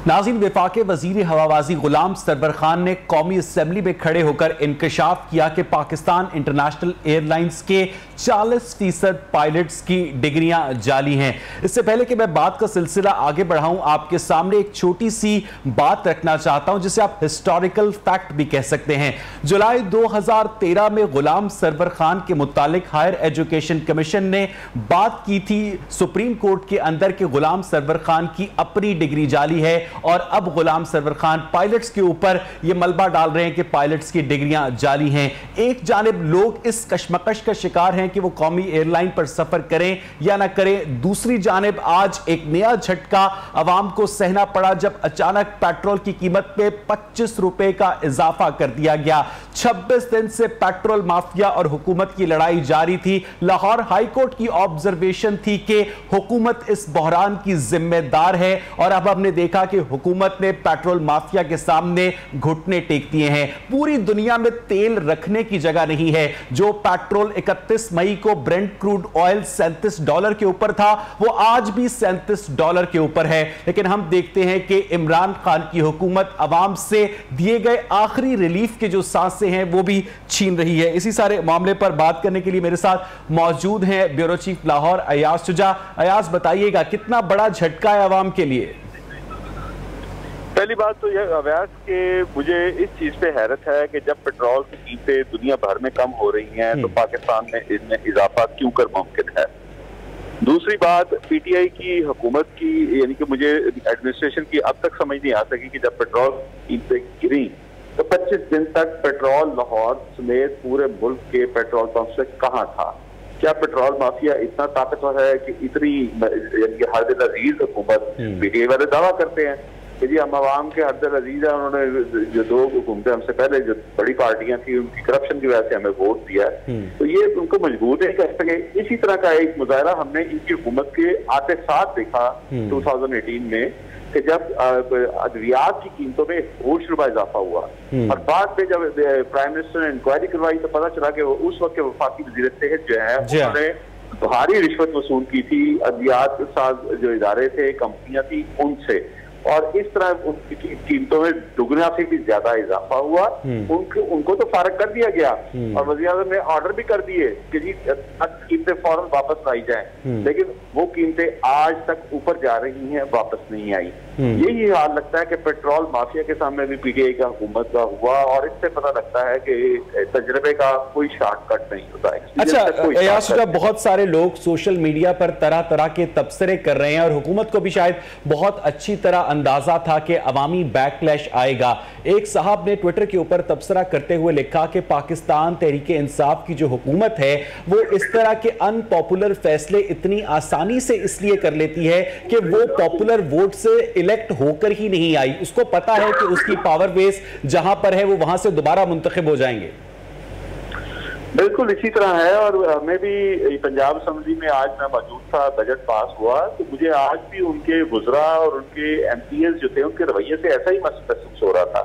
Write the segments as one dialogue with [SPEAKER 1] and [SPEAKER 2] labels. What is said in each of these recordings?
[SPEAKER 1] नाज़रीन, वफाक वज़ीर हवाबाजी गुलाम सरवर खान ने कौमी असम्बली में खड़े होकर इंकशाफ किया कि पाकिस्तान इंटरनेशनल एयरलाइंस के 40% पायलट्स की डिग्रियां जाली हैं। इससे पहले कि मैं बात का सिलसिला आगे बढ़ाऊं, आपके सामने एक छोटी सी बात रखना चाहता हूं जिसे आप हिस्टोरिकल फैक्ट भी कह सकते हैं। जुलाई 2013 में गुलाम सरवर खान के मुतालिक हायर एजुकेशन कमीशन ने बात की थी सुप्रीम कोर्ट के अंदर कि गुलाम सरवर खान की अपनी डिग्री जाली है और अब गुलाम सरवर खान पायलट्स के ऊपर यह मलबा डाल रहे हैं कि पायलट्स की डिग्रियां जाली हैं। एक जानिब लोग इस कशमकश का शिकार हैं कि वो कौमी एयरलाइन पर सफर करें या ना करें, दूसरी जानिब आज एक नया झटका अवाम को सहना पड़ा जब अचानक पेट्रोल की कीमत पे 25 रुपए का इजाफा कर दिया गया। 26 दिन से पेट्रोल माफिया और हुकूमत की लड़ाई जारी थी। लाहौर हाईकोर्ट की ऑब्जर्वेशन थी कि हुकूमत इस बहरान की जिम्मेदार है और अब हमने देखा कि हुकूमत ने पेट्रोल माफिया के सामने घुटने टेक दिए हैं। पूरी दुनिया में तेल रखने की जगह नहीं है। जो पेट्रोल 31 मई को ब्रेंट क्रूड ऑयल $37 के ऊपर था, वो आज भी $37 के ऊपर है। लेकिन हम देखते हैं कि इमरान खान की हुकूमत अवाम से दिए गए आखिरी रिलीफ के जो सांसें हैं वो भी छीन रही है। इसी सारे मामले पर बात करने के लिए मेरे साथ मौजूद हैं ब्यूरो चीफ लाहौर अयाज शुजा। अयाज, बताइएगा कितना बड़ा झटका है अवाम के लिए?
[SPEAKER 2] पहली बात तो यह अवैस के मुझे इस चीज पे हैरत है कि जब पेट्रोल की कीमतें दुनिया भर में कम हो रही हैं तो पाकिस्तान में इनमें इजाफा क्यों कर मुमकिन है। दूसरी बात, पीटीआई की हुकूमत की यानी कि मुझे एडमिनिस्ट्रेशन की अब तक समझ नहीं आ सकी कि जब पेट्रोल कीमतें गिरी तो 25 दिन तक पेट्रोल लाहौर समेत पूरे मुल्क के पेट्रोल पंप से कहाँ था। क्या पेट्रोल माफिया इतना ताकतवर है कि इतनी यानी कि हर दिल अजीज हुकूमत, पीटीआई वाले दावा करते हैं कि जी हम अवाम के हर दिल अजीज है, उन्होंने जो दो हुकूमतें हमसे पहले जो बड़ी पार्टियां थी उनकी करप्शन की वजह से हमें वोट दिया है, तो ये उनको मजबूर नहीं कर सके। इसी तरह का एक मुजाहरा हमने इनकी हुकूमत के आते साथ देखा 2018 में कि जब अद्वियात की कीमतों में होश रुपया इजाफा हुआ और बाद में जब प्राइम मिनिस्टर ने इंक्वायरी करवाई तो पता चला कि उस वक्त के वफाकी वज़ीर सेहत जो है उन्होंने भारी रिश्वत वसूल की थी अद्वियात के साथ जो इदारे थे, कंपनियां थी, उनसे, और इस तरह उनकी कीमतों में दुगना से भी ज्यादा इजाफा हुआ। उनको तो फारग कर दिया गया और वज़ीर आज़म ने ऑर्डर भी कर दिए कि जी कीमतें फौरन वापस लाई जाएं, लेकिन वो कीमतें आज तक ऊपर जा रही हैं, वापस नहीं आई। यही हाल लगता है कि पेट्रोल माफिया के सामने भी पीटीआई का हुकूमत का हुआ और इससे पता लगता है कि तजर्बे का कोई शॉर्टकट नहीं होता है।
[SPEAKER 1] अच्छा, बहुत सारे लोग सोशल मीडिया पर तरह तरह के तबसरे कर रहे हैं और हुकूमत को भी शायद बहुत अच्छी तरह अंदाजा था कि अवामी बैकलैश आएगा। एक साहब ने ट्विटर के ऊपर तबसरा करते हुए लिखा कि पाकिस्तान तहरीके इंसाफ की जो हुकूमत है वो इस तरह के अनपॉपुलर फैसले इतनी आसानी से इसलिए कर लेती है कि वो पॉपुलर वोट से इलेक्ट होकर ही नहीं आई। उसको पता है कि उसकी पावर बेस जहां पर है वो वहां से दोबारा मुंतखब हो जाएंगे।
[SPEAKER 2] बिल्कुल इसी तरह है और हमें भी पंजाब असेंबली में आज मैं मौजूद था, बजट पास हुआ, तो मुझे आज भी उनके वुज़रा और उनके एमपीएस जो थे उनके रवैये से ऐसा ही महसूस हो रहा था।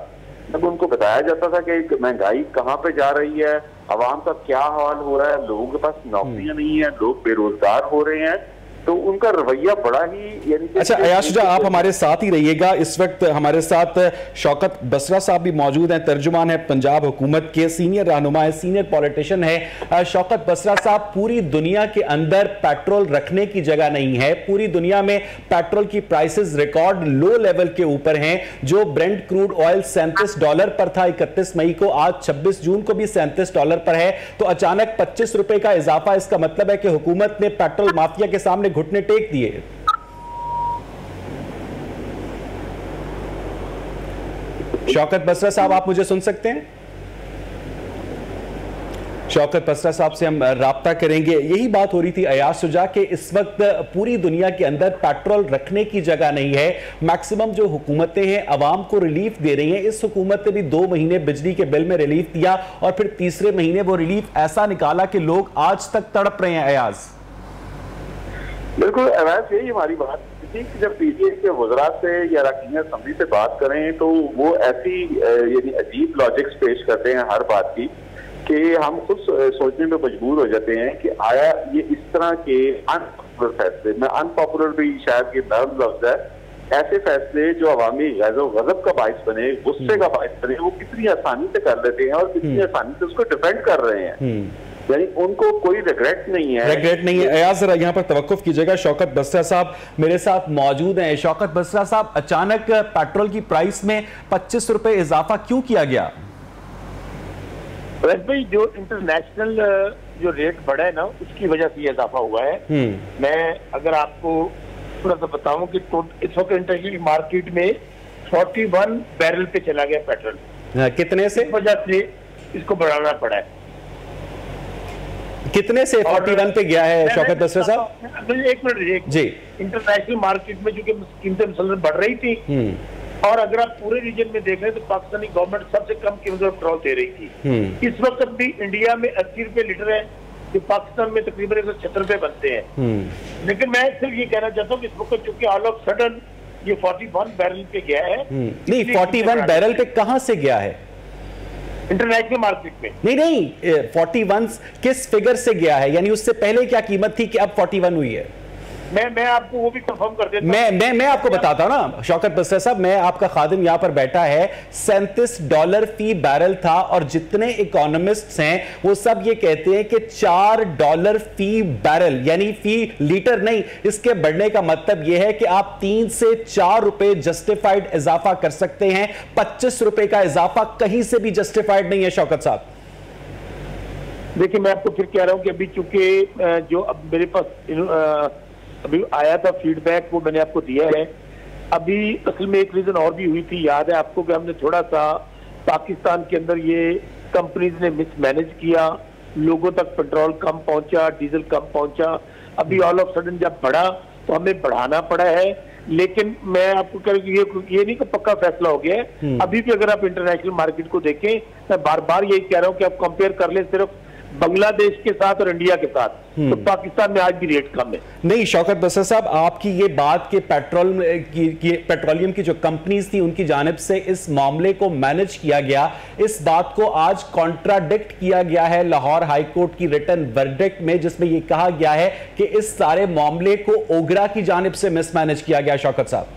[SPEAKER 2] जब उनको बताया जाता था कि महंगाई कहाँ पे जा रही है, अवाम का क्या हाल हो रहा है, लोगों के पास नौकरियां नहीं है, लोग बेरोजगार हो रहे हैं, तो उनका रवैया बड़ा ही यानी। अच्छा
[SPEAKER 1] अयाज शुजा, आप हमारे साथ ही रहिएगा। इस वक्त हमारे साथ शौकत बसरा साहब भी मौजूद हैं, तर्जुमान है पंजाब हुकूमत के, सीनियर रहनुमा है, सीनियर पॉलिटिशियन है। शौकत बसरा साहब, पूरी दुनिया के अंदर पेट्रोल रखने की जगह नहीं है। पूरी दुनिया में पेट्रोल की प्राइसेस रिकॉर्ड लो लेवल के ऊपर हैं। जो ब्रेंट क्रूड ऑयल $37 पर था 31 मई को, आज 26 जून को भी $37 पर है। तो अचानक 25 रुपए का इजाफा, इसका मतलब है कि हुकूमत ने पेट्रोल माफिया के सामने घुटने टेक दिए। शौकत बसरा साहब, आप मुझे सुन सकते हैं? शौकत बसरा साहब से हम राब्ता करेंगे। यही बात हो रही थी अयाज शुजा के इस वक्त पूरी दुनिया के अंदर पेट्रोल रखने की जगह नहीं है। मैक्सिमम जो हुकूमतें हैं अवाम को रिलीफ दे रही हैं। इस हुकूमत ने भी 2 महीने बिजली के बिल में रिलीफ दिया और फिर तीसरे महीने वो रिलीफ ऐसा निकाला कि लोग आज तक तड़प रहे हैं। अयाज,
[SPEAKER 2] बिल्कुल अवैस, यही हमारी बात थी कि जब पीटीआई के वज़रा से या अरकान असेंबली से बात करें तो वो ऐसी यानी अजीब लॉजिक्स पेश करते हैं हर बात की कि हम खुद सोचने में मजबूर हो जाते हैं कि आया ये इस तरह के अनपॉपुलर फैसले, मैं अनपॉपुलर भी शायद ये नर्म लफ्ज है, ऐसे फैसले जो अवामी गजब का बाइस बने, गुस्से का बाइस बने, वो कितनी आसानी से कर लेते हैं और कितनी आसानी से उसको डिफेंड कर रहे हैं। यानी उनको कोई रिग्रेट नहीं है।
[SPEAKER 1] अयाज जरा यहाँ पर तवक्कुफ कीजिएगा, शौकत बसरा साहब मेरे साथ मौजूद हैं। शौकत बसरा साहब, अचानक पेट्रोल की प्राइस में 25 रुपए इजाफा क्यों किया गया?
[SPEAKER 3] भाई जो इंटरनेशनल जो रेट बढ़ा है ना, उसकी वजह से ये इजाफा हुआ है। मैं अगर आपको थोड़ा सा बताऊं कि इस वक्त इंटरनेशनल मार्केट में 41 बैरल पे चला गया पेट्रोल।
[SPEAKER 1] कितने से?
[SPEAKER 3] इस वजह से इसको बढ़ाना पड़ा है।
[SPEAKER 1] कितने से 41 पे गया है शौकत बसरा साहब?
[SPEAKER 3] एक मिनट जी। इंटरनेशनल मार्केट में जो कीमतें मुसलसल बढ़ रही थी, और अगर आप पूरे रीजन में देख रहे हैं तो पाकिस्तानी गवर्नमेंट सबसे कम कीमत पर पेट्रोल दे रही थी। इस वक्त भी इंडिया में 80 रुपए लीटर है, जो पाकिस्तान में तकरीबन 176 रुपए बनते हैं। लेकिन मैं सिर्फ ये कहना चाहता हूँ कि इस वक्त चूंकि ऑल ऑफ सडन ये 41 बैरल पे गया है।
[SPEAKER 1] नहीं, 41 बैरल पे कहां से गया है?
[SPEAKER 3] इंटरनेशनल मार्केट में।
[SPEAKER 1] नहीं, 41 किस फिगर से गया है? यानी उससे पहले क्या कीमत थी कि अब 41 हुई है?
[SPEAKER 3] मैं आपको वो भी कंफर्म कर देता हूं।
[SPEAKER 1] मैं आपको बताता हूं ना शौकत बसरा साहब, मैं आपका खादिम यहां पर बैठा है, $37 फी बैरल था, और जितने इकोनॉमिस्ट्स हैं वो सब ये कहते हैं कि $4 फी बैरल, यानी फी लीटर नहीं, इसके बढ़ने का मतलब यह है कि आप 3 से 4 रुपए जस्टिफाइड इजाफा कर सकते हैं। 25 रुपए का इजाफा कहीं से भी जस्टिफाइड नहीं है शौकत साहब।
[SPEAKER 3] देखिए, मैं आपको फिर कह रहा हूं कि अभी चूंकि जो अब मेरे पास अभी आया था फीडबैक, वो मैंने आपको दिया है। अभी असल में एक रीजन और भी हुई थी, याद है आपको, कि हमने थोड़ा सा पाकिस्तान के अंदर ये कंपनीज ने मिसमैनेज किया, लोगों तक पेट्रोल कम पहुंचा, डीजल कम पहुंचा। अभी ऑल ऑफ सडन जब बढ़ा तो हमें बढ़ाना पड़ा है। लेकिन मैं आपको कह रहा हूँ ये नहीं कि पक्का फैसला हो गया है। अभी भी अगर आप इंटरनेशनल मार्केट को देखें, मैं बार बार यही कह रहा हूँ कि आप कंपेयर कर लें सिर्फ बांग्लादेश के साथ और इंडिया के साथ, तो पाकिस्तान में आज भी रेट कम है।
[SPEAKER 1] नहीं शौकत बसरा साहब, आपकी ये बात कि पेट्रोलियम की जो कंपनीज थी उनकी जानिब से इस मामले को मैनेज किया गया, इस बात को आज कॉन्ट्राडिक्ट किया गया है लाहौर हाई कोर्ट की रिटन वर्डिक्ट में, जिसमें यह कहा गया है कि इस सारे मामले को ओगरा की जानिब से मिसमैनेज किया गया। शौकत साहब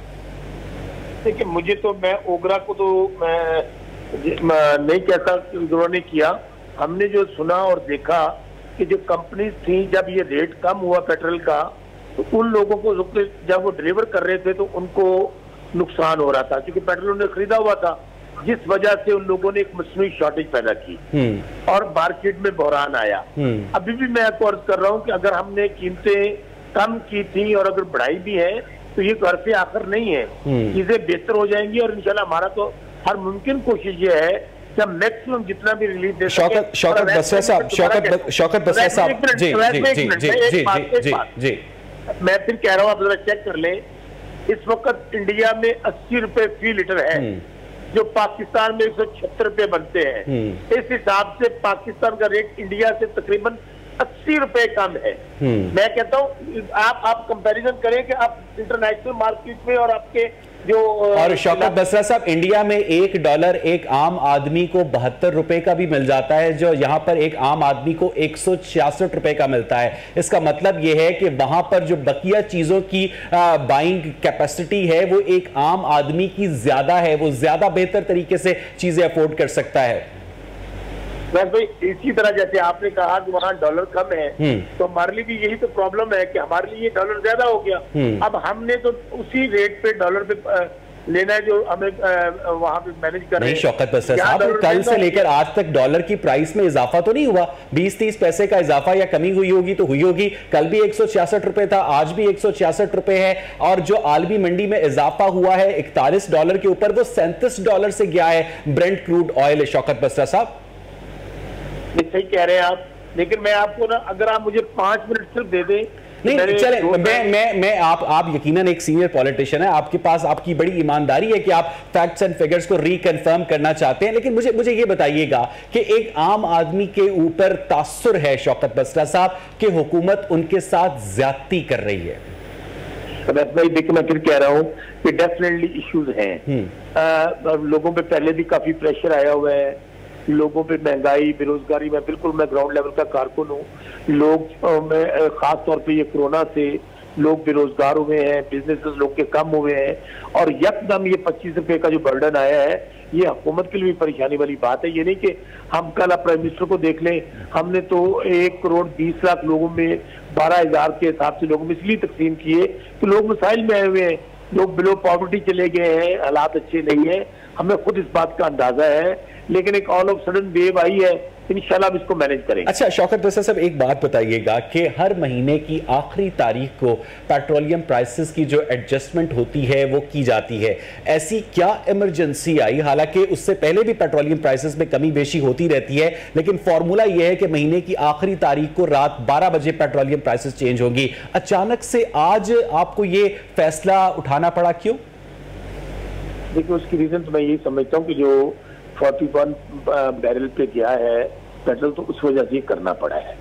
[SPEAKER 3] देखिए, मुझे तो, मैं ओगरा को तो मैं नहीं कहता उन्होंने किया। हमने जो सुना और देखा कि जो कंपनीज थी, जब ये रेट कम हुआ पेट्रोल का, तो उन लोगों को जब वो डिलीवर कर रहे थे तो उनको नुकसान हो रहा था, क्योंकि पेट्रोल उन्होंने खरीदा हुआ था, जिस वजह से उन लोगों ने एक मसनूई शॉर्टेज पैदा की और मार्केट में बहरान आया। अभी भी मैं आपको अर्ज कर रहा हूँ कि अगर हमने कीमतें कम की थी और अगर बढ़ाई भी है तो ये घर से आखिर नहीं है, चीजें बेहतर हो जाएंगी। और इंशाल्लाह हमारा तो हर मुमकिन कोशिश ये है कि मैक्सिमम जितना भी रिलीफ दे सके।
[SPEAKER 1] शौकत बसरा साहब, शौकत बसरा साहब, जी
[SPEAKER 3] मैं फिर कह रहा हूँ, आप जरा चेक कर लें, इस वक्त इंडिया में 80 रुपए फी लीटर है, जो पाकिस्तान में 176 रुपए बनते हैं। इस हिसाब से पाकिस्तान का रेट इंडिया से तकरीबन 80 रुपए कम है। मैं कहता हूँ आप कंपैरिजन करें कि आप इंटरनेशनल मार्केट में और आपके जो,
[SPEAKER 1] और शौकत बसरा साहब, इंडिया में $1 एक आम आदमी को 72 रुपए का भी मिल जाता है, जो यहां पर एक आम आदमी को 166 रुपए का मिलता है। इसका मतलब यह है कि वहां पर जो बकिया चीजों की बाइंग कैपेसिटी है वो एक आम आदमी की ज्यादा है, वो ज्यादा बेहतर तरीके से चीजें अफोर्ड कर सकता है।
[SPEAKER 3] भाई इसी तरह जैसे आपने कहा कि वहाँ डॉलर कम है, तो हमारे लिए भी यही तो प्रॉब्लम है कि हमारे लिए डॉलर ज्यादा हो गया। अब हमने तो उसी रेट पे डॉलर पे लेना है जो हमें वहां पे मैनेज कर रहे हैं।
[SPEAKER 1] नहीं शौकत बसरा साहब, कल से लेकर आज तक डॉलर की प्राइस में इजाफा तो नहीं हुआ? 20-30 पैसे का इजाफा या कमी हुई होगी तो हुई होगी। कल भी 166 रुपए था, आज भी 166 रुपए है, और जो आलमी मंडी में इजाफा हुआ है $41 के ऊपर, वो $37 से गया है Brent crude oil. Shaukat Basra साहब
[SPEAKER 3] सही कह रहे हैं आप, लेकिन मैं आपको ना, अगर आप मुझे 5 मिनट सिर्फ दे दें।
[SPEAKER 1] नहीं चले, मैं आप यकीनन एक सीनियर पॉलिटिशियन है, आपके पास आपकी बड़ी ईमानदारी है कि आप फैक्ट्स एंड फिगर्स को रिकन्फर्म करना चाहते हैं, लेकिन मुझे ये बताइएगा कि एक आम आदमी के ऊपर तासुर है शौकत बसरा साहब कि हुकूमत उनके साथ ज्यादती कर रही है।
[SPEAKER 3] भाई देखिए, मैं फिर कह रहा हूँ कि डेफिनेटली इश्यूज हैं, लोगों पे पहले भी काफी प्रेशर आया हुआ है, लोगों पे महंगाई, बेरोजगारी। मैं ग्राउंड लेवल का कारकुन हूँ। लोग, मैं खास तौर पे ये कोरोना से लोग बेरोजगार हुए हैं, बिजनेसेस लोग के कम हुए हैं, और यकदम ये 25 रुपए का जो बर्डन आया है, ये हुकूमत के लिए भी परेशानी वाली बात है। ये नहीं कि हम कल प्राइम मिनिस्टर को देख लें, हमने तो 1 करोड़ 20 लाख लोगों में 12,000 के हिसाब से लोगों में इसलिए तकसीम किए कि लोग मसाइल में आए हुए हैं, लोग बिलो पॉवर्टी चले गए हैं, हालात अच्छे नहीं है, हमें खुद इस बात का अंदाजा है, लेकिन एक ऑल ऑफ सडन वेव आई है, इंशाल्लाह हम इसको मैनेज करेंगे।
[SPEAKER 1] अच्छा शौकत बसर साहब, एक बात बताइएगा कि हर महीने की आखिरी तारीख को पेट्रोलियम प्राइसेस की जो एडजस्टमेंट होती है वो की जाती है, ऐसी क्या इमरजेंसी आई? हालांकि उससे पहले भी पेट्रोलियम प्राइसेस में कमी बेशी होती रहती है, लेकिन फॉर्मूला यह है कि महीने की आखिरी तारीख को रात 12 बजे पेट्रोलियम प्राइसेस चेंज होंगी। अचानक से आज आपको ये फैसला उठाना पड़ा, क्यों?
[SPEAKER 3] देखिए, उसकी रीजन तो मैं यही समझता हूँ कि जो 41 बैरल पे गया है पेट्रोल, तो उस वजह से करना पड़ा है।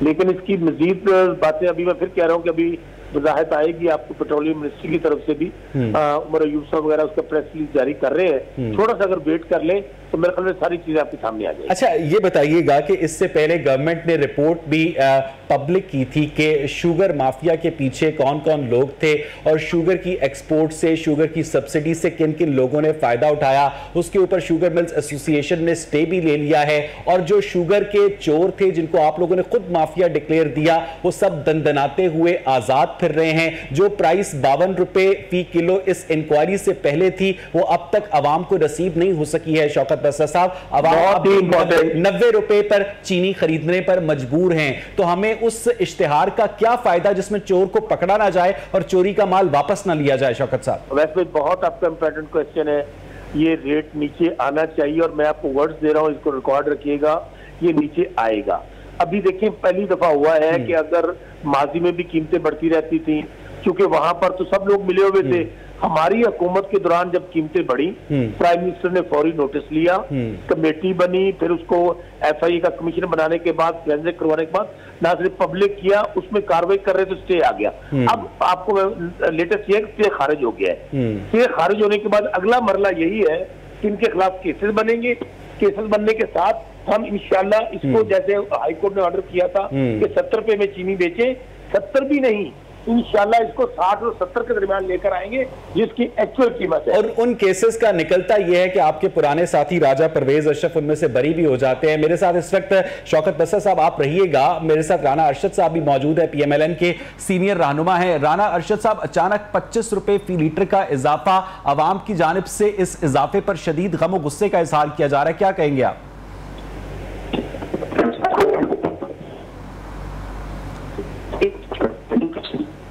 [SPEAKER 3] लेकिन इसकी मजीद बातें अभी मैं फिर कह रहा हूँ कि अभी वजाहत आएगी आपको पेट्रोलियम मिनिस्ट्री की तरफ से भी, उमर अयूब साहब वगैरह उसका प्रेस रिलीज जारी कर रहे हैं। थोड़ा सा अगर वेट कर लें तो मेरे ख्याल में सारी चीजें आपके सामने आ जाएगी।
[SPEAKER 1] अच्छा ये बताइएगा कि इससे पहले गवर्नमेंट ने रिपोर्ट भी पब्लिक की थी कि शुगर माफिया के पीछे कौन कौन लोग थे और शुगर की एक्सपोर्ट से, शुगर की सब्सिडी से किन किन लोगों ने फायदा उठाया। उसके ऊपर शुगर मिल्स एसोसिएशन ने स्टे भी ले लिया है, और जो शुगर के चोर थे जिनको आप लोगों ने खुद माफिया डिक्लेयर दिया, वो सब दंदनाते हुए आजाद फिर रहे हैं। जो प्राइस 52 रुपए फी किलो इस इंक्वायरी से पहले थी, वो अब तक अवाम को नसीब नहीं हो सकी है। शौकत बसर साहब, अवाम 90 रुपए पर चीनी खरीदने पर मजबूर हैं, तो हमें उस इश्तिहार का क्या फायदा जिसमें चोर को पकड़ा ना जाए और चोरी का माल वापस ना लिया जाए? शौकत साहब,
[SPEAKER 3] वैसे बहुत आपका इंपॉर्टेंट क्वेश्चन है। ये रेट नीचे आना चाहिए, और मैं आपको वर्ड्स दे रहा हूं, इसको रिकॉर्ड रखिएगा, ये नीचे आएगा। अभी देखिए, पहली दफा हुआ है कि अगर माजी में भी कीमतें बढ़ती रहती थी, क्योंकि वहां पर तो सब लोग मिले हुए थे, हमारी हुकूमत के दौरान जब कीमतें बढ़ी, प्राइम मिनिस्टर ने फौरी नोटिस लिया, कमेटी बनी, फिर उसको FIA का कमीशन बनाने के बाद, फोरेंसिक करवाने के बाद ना सिर्फ पब्लिक किया, उसमें कार्रवाई कर रहे तो स्टे आ गया। अब आपको लेटेस्ट ये स्टे खारिज हो गया है। स्टे खारिज होने के बाद अगला मरला यही है कि इनके खिलाफ केसेस बनेंगे। केसेस बनने के साथ हम इंशाल्लाह इसको, जैसे हाईकोर्ट ने ऑर्डर किया था कि 70 रुपए में चीनी बेचे, 70 भी नहीं, इंशाल्लाह इसको 60 और 70 के दरमियान लेकर आएंगे, जिसकी एक्चुअल कीमत है।
[SPEAKER 1] और उन केसेस का निकलता यह है कि आपके पुराने साथी राजा परवेज अशरफ उनमें से बरी भी हो जाते हैं। मेरे साथ इस वक्त शौकत बसर साहब आप रहिएगा, मेरे साथ राना अरशद साहब भी मौजूद है, PMLN के सीनियर रहनुमा है। राना अरशद साहब, अचानक 25 रुपए फी लीटर का इजाफा, अवाम की जानिब से इस इजाफे पर शदीद गम और गुस्से का इजहार किया जा रहा है, क्या कहेंगे आप?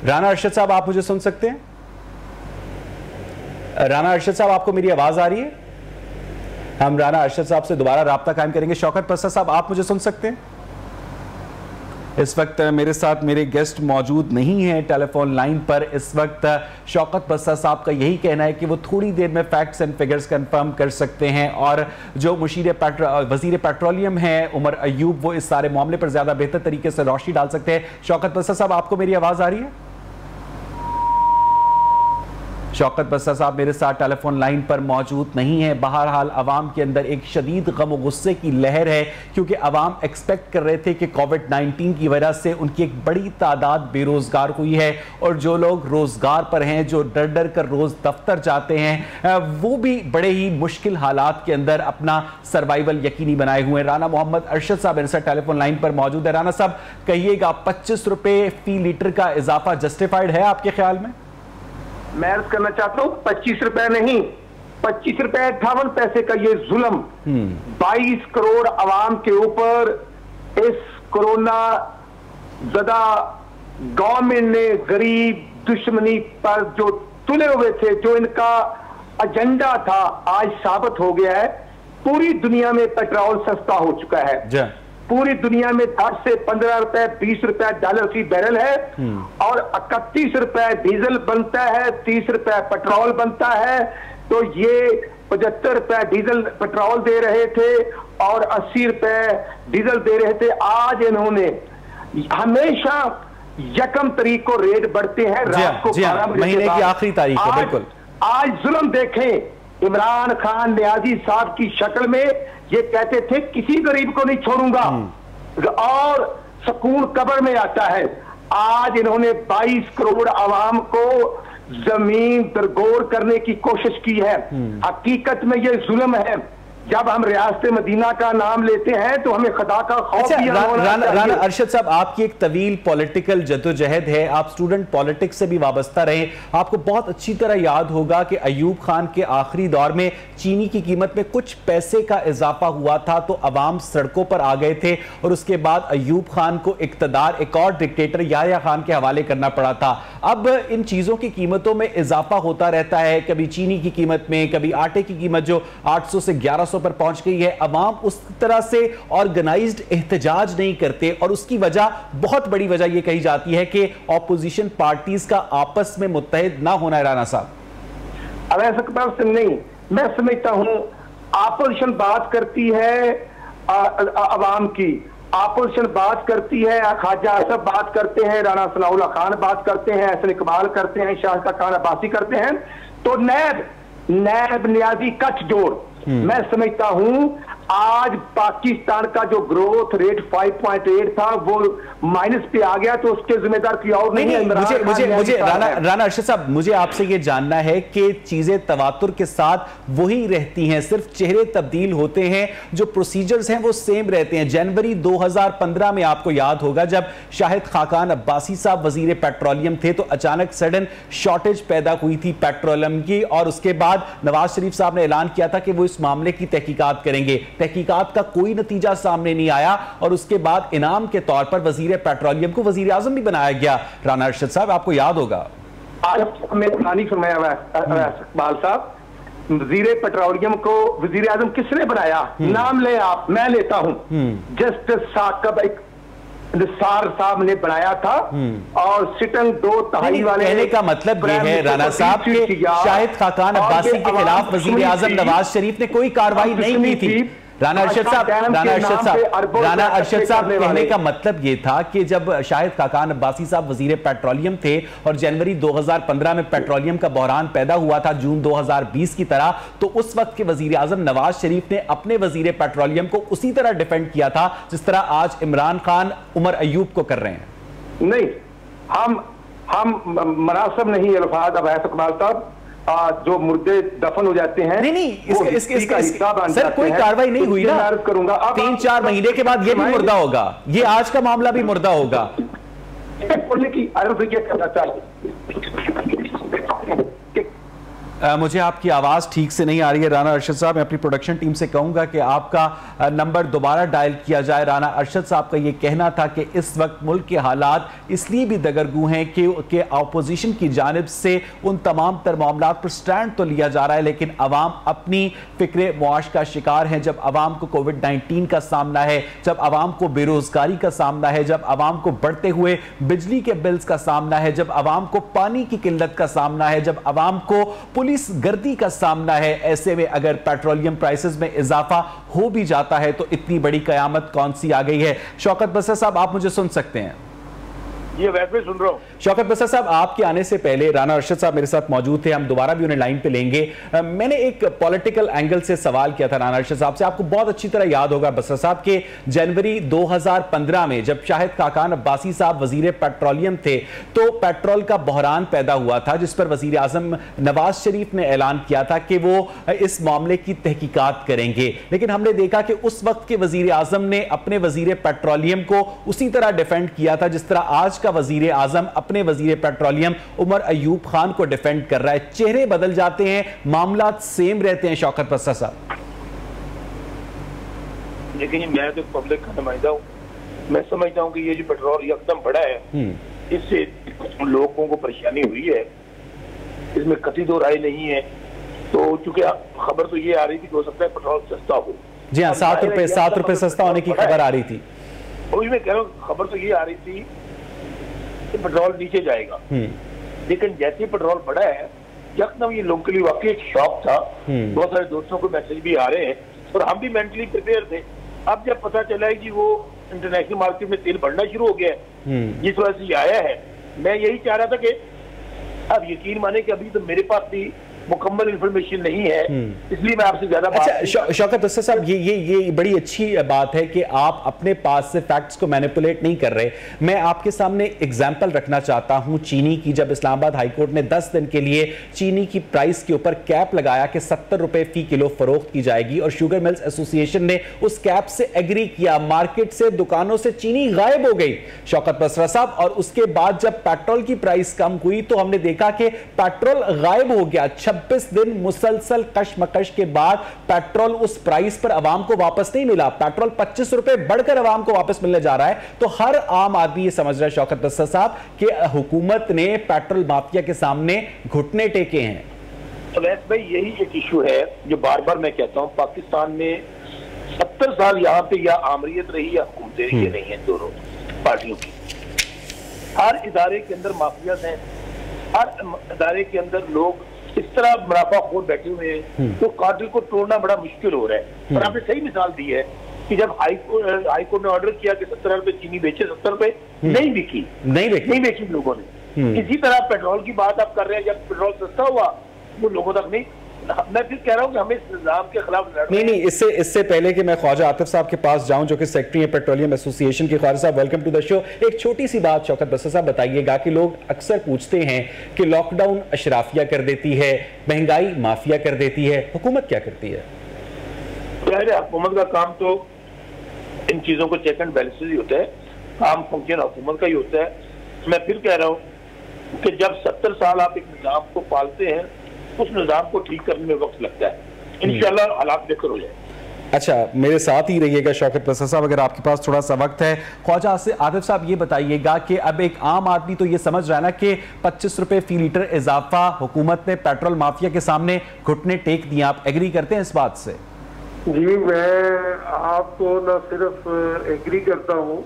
[SPEAKER 1] राना अरशद साहब, आप मुझे सुन सकते हैं? राना अरशद साहब, आपको मेरी आवाज आ रही है? हम राना अरशद साहब से दोबारा राब्ता कायम करेंगे। शौकत बसर साहब, आप मुझे सुन सकते हैं? इस वक्त मेरे साथ मेरे गेस्ट मौजूद नहीं हैं टेलीफोन लाइन पर। इस वक्त शौकत बसर साहब का यही कहना है कि वो थोड़ी देर में फैक्ट्स एंड फिगर्स कंफर्म कर सकते हैं, और जो वजीर पेट्रोलियम हैं उमर अयूब, वो इस सारे मामले पर ज्यादा बेहतर तरीके से रोशनी डाल सकते हैं। शौकत बसर साहब, आपको मेरी आवाज आ रही है? शौकत बसर साहब मेरे साथ टेलीफोन लाइन पर मौजूद नहीं है। बहरहाल अवाम के अंदर एक शदीद गम और गुस्से की लहर है, क्योंकि अवाम एक्सपेक्ट कर रहे थे कि कोविड-19 की वजह से उनकी एक बड़ी तादाद बेरोजगार हुई है, और जो लोग रोजगार पर हैं, जो डर डर कर रोज दफ्तर जाते हैं, वो भी बड़े ही मुश्किल हालात के अंदर अपना सर्वाइवल यकीनी बनाए हुए हैं। राना मोहम्मद अरशद साहब मेरे साथ टेलीफोन लाइन पर मौजूद है। राना साहब, कहिएगा, 25 रुपए फी लीटर का इजाफा जस्टिफाइड है आपके ख्याल में?
[SPEAKER 4] मैं अर्ज करना चाहता हूँ, 25 रुपए नहीं, 25 रुपए 58 पैसे का ये जुल्म 22 करोड़ अवाम के ऊपर इस कोरोना ज़दा गवर्नमेंट ने गरीब दुश्मनी पर जो तुले हुए थे, जो इनका एजेंडा था, आज साबित हो गया है। पूरी दुनिया में पेट्रोल सस्ता हो चुका है। पूरी दुनिया में 10 से 15 रुपए, 20 रुपए डॉलर की बैरल है, और 31 रुपए डीजल बनता है, 30 रुपए पेट्रोल बनता है। तो ये 75 रुपए डीजल पेट्रोल दे रहे थे और 80 रुपए डीजल दे रहे थे। आज इन्होंने हमेशा यकम तारीख को रेट बढ़ते हैं, रात को 12 बजे
[SPEAKER 1] महीने की आखिरी तारीख है। बिल्कुल,
[SPEAKER 4] आज जुल्म देखें, इमरान खान न्याजी साहब की शक्ल में ये कहते थे किसी गरीब को नहीं छोड़ूंगा, और सुकून कब्र में आता है। आज इन्होंने 22 करोड़ आवाम को जमीन दरगोर करने की कोशिश की है। हकीकत में ये जुल्म है। जब हम रियासत मदीना का नाम लेते हैं तो हमें खुदा का खौफ भी होना चाहिए।
[SPEAKER 1] राना अरशद साहब, आपकी एक तवील पॉलिटिकल जद्दोजहद है, आप स्टूडेंट पॉलिटिक्स से भी वाबस्ता रहे। आपको बहुत अच्छी तरह याद होगा कि अयूब खान के आखिरी दौर में चीनी की कीमत में कुछ पैसे का इजाफा हुआ था तो अवाम सड़कों पर आ गए थे और उसके बाद अयूब खान को इक्तदार एक और डिक्टेटर याह्या खान के हवाले करना पड़ा था। अब इन चीजों की कीमतों में इजाफा होता रहता है, कभी चीनी की कीमत में, कभी आटे की कीमत जो 800 से 1100 पर पहुंच गई है। अवाम उस तरह से ऑर्गेनाइज्ड एहतजाज नहीं करते और उसकी वजह, बहुत बड़ी वजह यह कही जाती है कि ऑपोजिशन पार्टीज का आपस में मुत्तहिद ना होना है। राना साहब,
[SPEAKER 4] अब ऐसा नहीं, मैं समझता हूं ऑपोजिशन बात करती है अवाम की, ऑपोजिशन बात करती है, ख्वाजा आसफ बात करते हैं, राना सनाउल्लाह खान बात करते हैं, एहसन इकबाल करते हैं, शाहिद खान अब्बासी करते हैं, तो नैब नियाजी कच जोड़। मैं समझता हूं आज पाकिस्तान का जो ग्रोथ रेट 5.8 था वो माइनस पे आ गया, तो उसके जिम्मेदार की और नहीं है।
[SPEAKER 1] मुझे राना अरशद साहब, मुझे आपसे ये जानना है कि चीजें तवातुर के साथ वही रहती हैं, सिर्फ चेहरे तब्दील होते हैं, जो प्रोसीजर्स हैं वो सेम रहते हैं। जनवरी 2015 में आपको याद होगा जब शाहिद खाकान अब्बासी साहब वजीर पेट्रोलियम थे तो अचानक सडन शॉर्टेज पैदा हुई थी पेट्रोलियम की, और उसके बाद नवाज शरीफ साहब ने ऐलान किया था कि वो इस मामले की तहकीकात करेंगे। तहकीकात का कोई नतीजा सामने नहीं आया और उसके बाद इनाम के तौर पर वजीर पेट्रोलियम को वजीर आजम भी बनाया गया। राना अरशद साहब, आपको याद होगा
[SPEAKER 4] आज मेहरबानी फरमाया इकबाल साहब, वजीर पेट्रोलियम को वजीर आजम किसने बनाया? नाम ले आप, मैं लेता हूं, जस्टिस साकब निसार साहब ने बनाया था और सिटिंग 2/3 वाले।
[SPEAKER 1] कहने का मतलब यह है राना साहब कि शाहिद खाकान अब्बासी के खिलाफ वजीर आजम नवाज शरीफ ने कोई कार्रवाई नहीं की थी। राना अरशद साहब, कहने का मतलब यह था कि जब शाहिद खाकान अब्बासी साहब वजीर पेट्रोलियम थे और जनवरी 2015 में पेट्रोलियम का बहरान पैदा हुआ था जून 2020 की तरह, तो उस वक्त के वजीर आजम नवाज शरीफ ने अपने वजीर पेट्रोलियम को उसी तरह डिफेंड किया था जिस तरह आज इमरान खान उमर अयूब को कर रहे हैं।
[SPEAKER 4] नहीं, हम मुनासिब नहीं अल्फाज अब इकबाल साहब, जो मुर्दे दफन हो जाते हैं,
[SPEAKER 1] नहीं सर कोई कार्रवाई नहीं हुई ना, करूंगा 3-4 महीने के बाद ये भी मुर्दा होगा, ये आज का मामला भी मुर्दा होगा।
[SPEAKER 4] बोलने की करना चाहिए।
[SPEAKER 1] मुझे आपकी आवाज ठीक से नहीं आ रही है राना अरशद साहब, मैं अपनी प्रोडक्शन टीम से कहूंगा कि आपका नंबर दोबारा डायल किया जाए। राना अरशद साहब का यह कहना था कि इस वक्त मुल्क के हालात इसलिए भी दगरगू हैं कि अपोजिशन की जानिब से उन तमाम तर मामलात पर स्टैंड तो लिया जा रहा है, लेकिन अवाम अपनी फिक्र मुआश का शिकार है। जब अवाम को कोविड-19 का सामना है, जब अवाम को बेरोजगारी का सामना है, जब अवाम को बढ़ते हुए बिजली के बिल्स का सामना है, जब अवाम को पानी की किल्लत का सामना है, जब अवाम को पुलिस गर्दी का सामना है, ऐसे में अगर पेट्रोलियम प्राइसेस में इजाफा हो भी जाता है तो इतनी बड़ी कयामत कौन सी आ गई है। शौकत बसर साहब, आप मुझे सुन सकते हैं?
[SPEAKER 3] ये वैसे सुन रहा हूं।
[SPEAKER 1] शौकत बसर साहब, आपके आने से पहले राना अरशद साहब मेरे साथ मौजूद थे, हम दोबारा भी उन्हें लाइन पे लेंगे। मैंने एक पॉलिटिकल एंगल से सवाल किया था राना अरशद साहब से, आपको बहुत अच्छी तरह याद होगा बसर साहब के जनवरी 2015 में जब शाहिद खाकान अब्बासी साहब वजीर पेट्रोलियम थे तो पेट्रोल का बहरान पैदा हुआ था जिस पर वजीर आजम नवाज शरीफ ने ऐलान किया था कि वो इस मामले की तहकीकात करेंगे, लेकिन हमने देखा कि उस वक्त के वजीर आजम ने अपने वजीर पेट्रोलियम को उसी तरह डिफेंड किया था जिस तरह आज का वजीर आजम अपने वजीर पेट्रोलियम उमर अयूब खान को डिफेंड कर रहा है। चेहरे बदल जाते हैं, मामलात सेम रहते हैं। शौकत बसर साहब,
[SPEAKER 3] लेकिन मैं तो पब्लिक का नुमाइंदा हूं, मैं समझता हूं कि ये जो पेट्रोल एकदम बढ़ा है इससे लोगों को परेशानी हुई है, इसमें कतई दो राय नहीं है। तो चूंकि खबर तो ये आ रही थी कि हो सकता है पेट्रोल सस्ता हो।
[SPEAKER 1] जी हाँ, 7 रुपए सस्ता होने की खबर आ रही थी।
[SPEAKER 3] वही मैं कह रहा हूँ, खबर तो ये आ रही थी कि पेट्रोल नीचे जाएगा, लेकिन जैसे पेट्रोल बढ़ा है यकदम ये लोगों के लिए वाकई एक शॉक था। बहुत सारे दोस्तों को मैसेज भी आ रहे हैं और हम भी मेंटली प्रिपेयर थे। अब जब पता चला है कि वो इंटरनेशनल मार्केट में तेल बढ़ना शुरू हो गया है, जिस वजह से ये आया है, मैं यही चाह रहा था कि अब यकीन माने कि अभी तो मेरे पास भी मुकम्मल इंफॉर्मेशन नहीं है, इसलिए मैं आपसे ज्यादा
[SPEAKER 1] अच्छा शौकत अस्सर साहब, ये बड़ी अच्छी बात है कि आप अपने पास से फैक्ट्स को मैनिपुलेट नहीं कर रहे। मैं आपके सामने एग्जांपल रखना चाहता हूं चीनी की। जब इस्लामाबाद हाईकोर्ट ने 10 दिन के लिए चीनी की प्राइस के ऊपर कैप लगाया कि 70 रुपए फी किलो फरोख्त की जाएगी और शुगर मिल्स एसोसिएशन ने उस कैप से एग्री किया, मार्केट से, दुकानों से चीनी गायब हो गई शौकत बसरा साहब। और उसके बाद जब पेट्रोल की प्राइस कम हुई तो हमने देखा कि पेट्रोल गायब हो गया। 26 दिन मुसलसल कशमकश के बाद पेट्रोल उस प्राइस पर आवाम को वापस नहीं मिला। पेट्रोल 25 रुपए बढ़कर आवाम को वापस मिलने जा रहा है। तो हर आम आदमी ये समझ रहा है शौकत अस्सर साहब कि हुकूमत ने पेट्रोल माफिया के सामने घुटने टेके हैं।
[SPEAKER 3] अवैस भाई, यही एक इशू है जो बार बार मैं कहता हूं, पाकिस्तान में 70 साल यहाँ पे या आमरीत रही या हुकूमतें रही नहीं है दोनों पार्टियों की। हर इदारे के अंदर माफिया हैं, हर इदारे के अंदर लोग इस तरह मुनाफाखोर बैठे हुए हैं तो कार्टेल को तोड़ना बड़ा मुश्किल हो रहा है। और आपने सही मिसाल दी है कि जब हाईकोर्ट ने ऑर्डर किया कि 70 रुपए चीनी बेचे, 70 रुपए नहीं बेची लोगों ने। इसी तरह पेट्रोल की बात आप कर रहे हैं, जब पेट्रोल सस्ता हुआ वो लोगों तक नहीं। मैं फिर कह रहा हूं कि हमें इस निजाम के खिलाफ लड़ना
[SPEAKER 1] नहीं, इससे पहले कि मैं ख्वाजा आतिफ साहब के पास जाऊं जो कि सेक्रेटरी है पेट्रोलियम एसोसिएशन के। Khwaja Sahab, welcome to the show. एक छोटी सी बात शौकत बसर साहब बताइएगा कि लोग अक्सर पूछते हैं कि लॉकडाउन अशराफिया कर देती है, महंगाई माफिया कर देती है, हुकूमत क्या करती है?
[SPEAKER 3] हुकूमत का काम तो इन चीजों को चेक एंड बैलेंस ही होता है, काम फंक्शन हुकूमत का ही होता है। मैं फिर कह रहा हूं कि जब 70 साल आप एक निजाम को पालते हैं, उस निजाम को ठीक करने में वक्त लगता है। इंशाल्लाह हालात बेहतर हो जाए।
[SPEAKER 1] अच्छा, मेरे साथ ही रहिएगा शौकत बसर साहब, अगर आपके पास थोड़ा सा वक्त है। ख्वाजा आतिफ साहब, ये बताइएगा कि अब एक आम आदमी तो ये समझ रहा है ना कि 25 रुपए फी लीटर इजाफा हुकूमत ने पेट्रोल माफिया के सामने घुटने टेक दिए, आप एग्री करते हैं इस बात से?
[SPEAKER 5] जी, मैं आपको न सिर्फ एग्री करता हूँ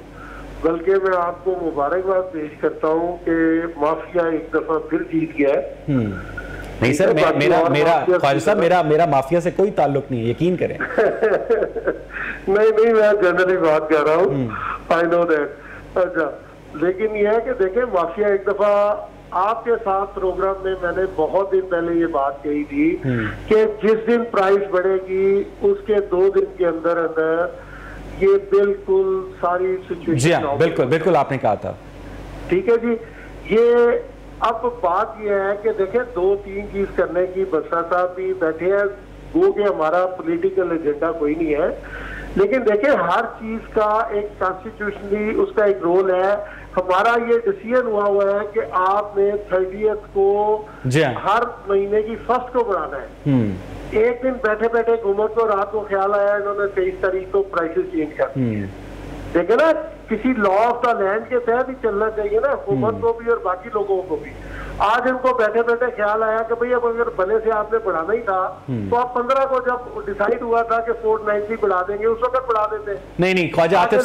[SPEAKER 5] बल्कि मैं आपको मुबारकबाद पेश करता हूँ कि माफिया एक दफा फिर जीत गया है।
[SPEAKER 1] नहीं सर, मेरा ख्वाजा साहब, मेरा माफिया से कोई ताल्लुक नहीं है, यकीन करें।
[SPEAKER 5] नहीं, मैं जनरली बात कर रहा हूँ, आई नो दैट। अच्छा, लेकिन यह है कि देखें, माफिया एक दफा आपके साथ प्रोग्राम में मैंने बहुत दिन पहले ये बात कही थी कि जिस दिन प्राइस बढ़ेगी उसके 2 दिन के अंदर अंदर ये बिल्कुल सारी सिचुएशन।
[SPEAKER 1] जी हाँ, बिल्कुल आपने कहा था।
[SPEAKER 5] ठीक है जी। ये अब बात यह है कि देखें, 2-3 चीज करने की बसरा साहब भी बैठे हैं, वो कि हमारा पॉलिटिकल एजेंडा कोई नहीं है, लेकिन देखें हर चीज का एक कॉन्स्टिट्यूशनली उसका एक रोल है। हमारा ये डिसीजन हुआ है कि आपने 30th को हर महीने की 1st को बढ़ाना है। एक दिन बैठे बैठे हुकूमत को रात को ख्याल आया, इन्होंने 23 तारीख को प्राइसेस चेंज कर दिए। देखे ना, किसी लॉ ऑफ द लैंड के तहत ही चलना चाहिए ना हुकूमत को भी और बाकी लोगों को भी। आज इनको बैठे बैठे ख्याल आया कि भाई अब अगर बने से आपने बढ़ाना ही था तो आप 15 को जब डिसाइड हुआ था कि 490 बढ़ा देंगे, उस वक्त बढ़ा देते।
[SPEAKER 1] नहीं, ख्वाजा आतिफ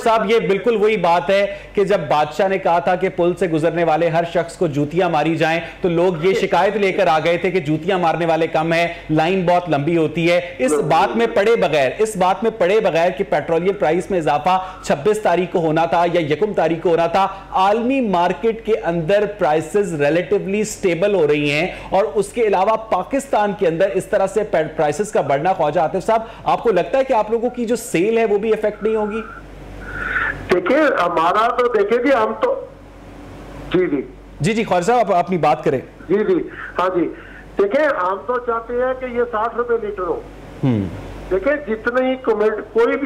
[SPEAKER 1] साहब, ये बिल्कुल वही बात है कि जब बादशाह ने कहा था कि पुल से गुजरने वाले हर शख्स को जूतियां मारी जाएं, तो लोग ये शिकायत लेकर आ गए थे कि जूतियां मारने वाले कम है, लाइन बहुत लंबी होती है। इस बात में पड़े बगैर कि पेट्रोलियम प्राइस में इजाफा 26 तारीख को होना था या 1 तारीख को होना था, आलमी मार्केट के अंदर प्राइसेस रिलेटिवली स्टेबल हो रही हैं और उसके अलावा पाकिस्तान के अंदर इस तरह से प्राइसेस का बढ़ना, ख्वाजा आतिफ साहब, आपको लगता है कि आप लोगों की जो सेल है वो भी इफेक्ट नहीं होगी?
[SPEAKER 5] देखिए, हमारा तो देखिए जी, हम तो जी
[SPEAKER 1] ख्वाजा साहब, आप अपनी बात करें।
[SPEAKER 5] जी हाँ जी, देखिए हम तो चाहते हैं कि ये 60 रुपए लीटर हो। देखिए, जितने ही कोई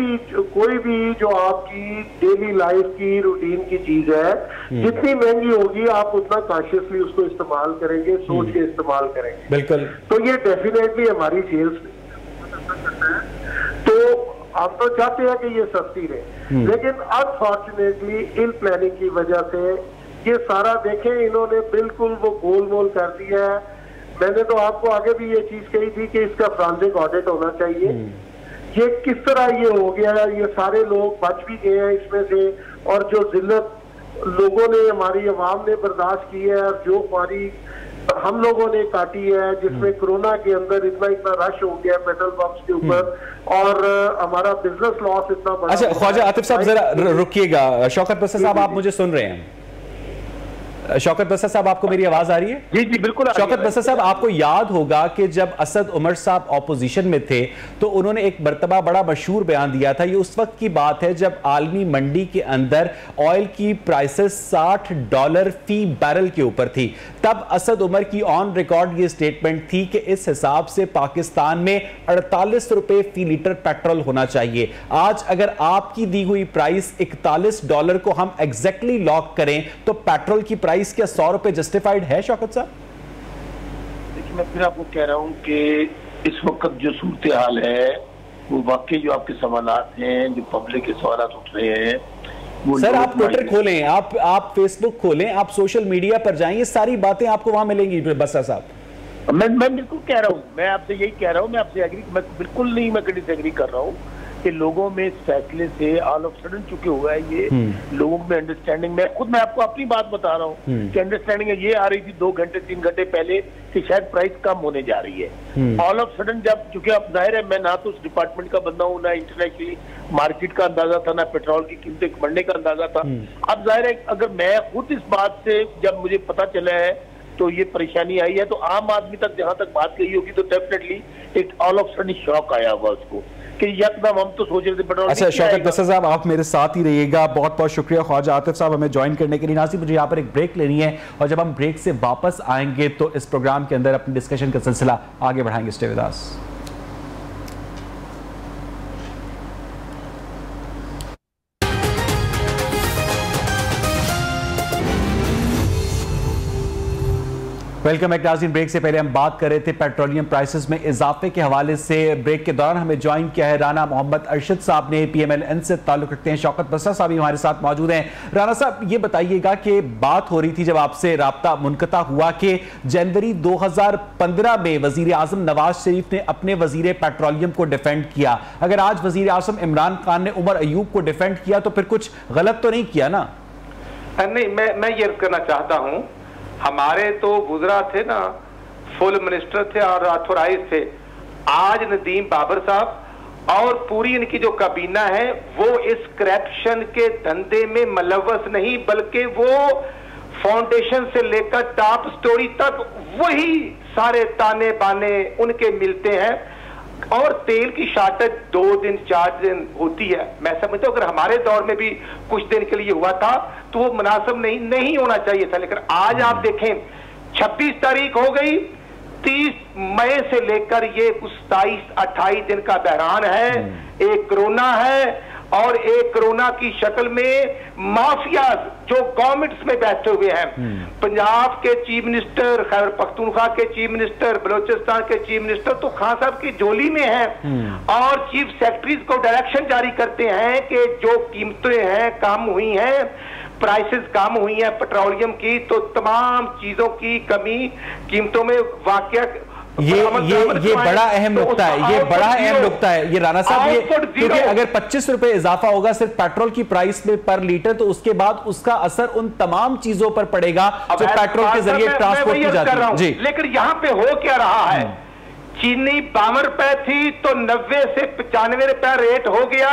[SPEAKER 5] भी जो आपकी डेली लाइफ की रूटीन की चीज है, जितनी महंगी होगी आप उतना कॉन्शियसली उसको इस्तेमाल करेंगे, सोच के इस्तेमाल करेंगे।
[SPEAKER 1] बिल्कुल।
[SPEAKER 5] तो ये डेफिनेटली हमारी सेल्स, तो हम तो चाहते हैं कि ये सस्ती रहे, लेकिन अनफॉर्चुनेटली इल प्लानिंग की वजह से ये सारा देखें इन्होंने बिल्कुल वो गोलमोल कर दिया है। मैंने तो आपको आगे भी ये चीज कही थी कि इसका फॉरेंसिक ऑडिट होना चाहिए। ये किस तरह ये हो गया है, ये सारे लोग बच भी गए हैं इसमें से, और जो जिल्लत लोगों ने, हमारी आवाम ने बर्दाश्त की है और जो हमारी हम लोगों ने काटी है, जिसमें कोरोना के अंदर इतना रश हो गया पेट्रोल पंप्स के ऊपर और हमारा बिजनेस लॉस इतना बड़ा।
[SPEAKER 1] अच्छा ख्वाजा आतिफ साहब, जरा रुकिएगा। शौकत बसर साहब, आप मुझे सुन रहे हैं? शौकत बसर साहब, आपको मेरी आवाज आ रही है?
[SPEAKER 3] जी जी बिल्कुल।
[SPEAKER 1] शौकत बसर साहब, आपको याद होगा कि जब असद उमर साहब ऑपोजिशन में थे तो उन्होंने एक मर्तबा बड़ा मशहूर बयान दिया था। ये उस वक्त की बात है जब आलमी मंडी के अंदर ऑयल की प्राइसेस $60 फी बैरल के ऊपर थी। तब असद उमर की ऑन रिकॉर्ड ये स्टेटमेंट थी कि इस हिसाब से पाकिस्तान में 48 रुपए फी लीटर पेट्रोल होना चाहिए। आज अगर आपकी दी हुई प्राइस $41 को हम एग्जैक्टली लॉक करें तो पेट्रोल की प्राइस क्या 100 रुपए जस्टिफाइड है? शौकत साहब,
[SPEAKER 3] देखिए मैं फिर आपको कह रहा हूं कि इस वक्त जो सूरत हाल है वो वाकई जो आपके सवालात हैं, जो पब्लिक के सवालात उठ रहे हैं, वो
[SPEAKER 1] सर आप ट्विटर खोलें, आप फेसबुक खोलें, आप सोशल मीडिया पर जाएं, ये सारी बातें आपको वहां मिलेंगी। बसर साहब,
[SPEAKER 3] मैं बिल्कुल कह रहा हूँ, मैं आपसे यही कह रहा हूँ, मैं आपसे एग्री, मैं बिल्कुल नहीं, मैं डिसएग्री कर रहा हूँ कि लोगों में इस फैसले से ऑल ऑफ सडन चुके हुआ है ये लोगों में अंडरस्टैंडिंग। मैं आपको अपनी बात बता रहा हूँ कि अंडरस्टैंडिंग ये आ रही थी 2 घंटे 3 घंटे पहले कि शायद प्राइस कम होने जा रही है। ऑल ऑफ सडन जब, चूंकि अब जाहिर है मैं ना तो उस डिपार्टमेंट का बंदा हूँ, ना इंटरनेशनली मार्केट का अंदाजा था, ना पेट्रोल की कीमतें बढ़ने का अंदाजा था। अब जाहिर है अगर मैं खुद इस बात से जब मुझे पता चला है तो ये परेशानी आई है, तो आम आदमी तक जहां तक बात गई होगी तो डेफिनेटली एक ऑल ऑफ सडन शॉक आया होगा उसको कि यकदम हम तो सोच रहे थे पेट्रोल।
[SPEAKER 1] अच्छा शौकत बसर साहब, आप मेरे साथ ही रहिएगा। बहुत बहुत शुक्रिया ख्वाजा आतिफ साहब हमें ज्वाइन करने के लिए। नाज़रीन, मुझे यहाँ पर एक ब्रेक लेनी है और जब हम ब्रेक से वापस आएंगे तो इस प्रोग्राम के अंदर अपनी डिस्कशन का सिलसिला आगे बढ़ाएंगे। Stay with us. Welcome back नाज़रीन। ब्रेक से पहले हम बात कर रहे थे पेट्रोलियम प्राइसेस में इजाफे के हवाले से। ब्रेक के दौरान हमें ज्वाइन किया है राना मोहम्मद अरशद साहब ने, PMLN से ताल्लुक रखते हैं। शौकत बसर साहब भी हमारे साथ मौजूद हैं। राना साहब, ये बताइएगा कि बात हो रही थी जब आपसे राब्ता मुनक़ता हुआ कि जनवरी 2015 में वजीर आजम नवाज शरीफ ने अपने वजीर पेट्रोलियम को डिफेंड किया। अगर आज वजीर आजम इमरान खान ने उमर अयूब को डिफेंड किया तो फिर कुछ गलत तो नहीं किया ना?
[SPEAKER 6] नहीं, मैं ये अर्ज करना चाहता हूं, हमारे तो गुजरा थे ना, फुल मिनिस्टर थे और ऑथोराइज थे। आज नदीम बाबर साहब और पूरी इनकी जो काबीना है वो इस करप्शन के धंधे में मुलव्वस नहीं, बल्कि वो फाउंडेशन से लेकर टॉप स्टोरी तक वही सारे ताने बाने उनके मिलते हैं। और तेल की शॉर्टेज 2 दिन 4 दिन होती है। मैं समझता हूं अगर हमारे दौर में भी कुछ दिन के लिए हुआ था तो वो मुनासिब नहीं होना चाहिए था। लेकिन आज आप देखें 26 तारीख हो गई, 30 मई से लेकर ये 27-28 दिन का बहरान है। एक कोरोना है और एक कोरोना की शक्ल में माफिया जो गवर्नमेंट्स में बैठे हुए हैं। पंजाब के चीफ मिनिस्टर, खैबर पख्तूनख्वा के चीफ मिनिस्टर, बलोचिस्तान के चीफ मिनिस्टर तो खान साहब की झोली में हैं और चीफ सेक्रेटरीज को डायरेक्शन जारी करते हैं कि जो कीमतें हैं कम हुई हैं, प्राइसेस कम हुई हैं पेट्रोलियम की, तो तमाम चीजों की कमी कीमतों में वाकया
[SPEAKER 1] ये बड़ा अहम नुकता है, ये बड़ा अहम नुकता है ये राना साहब। ये क्योंकि अगर 25 रुपए इजाफा होगा सिर्फ पेट्रोल की प्राइस में पर लीटर, तो उसके बाद उसका असर उन तमाम चीजों पर पड़ेगा जो पेट्रोल के जरिए ट्रांसपोर्ट की जाती है। जी,
[SPEAKER 6] लेकिन यहाँ पे हो क्या रहा है, चीनी 52 रुपए थी तो 90 से 95 रुपए रेट हो गया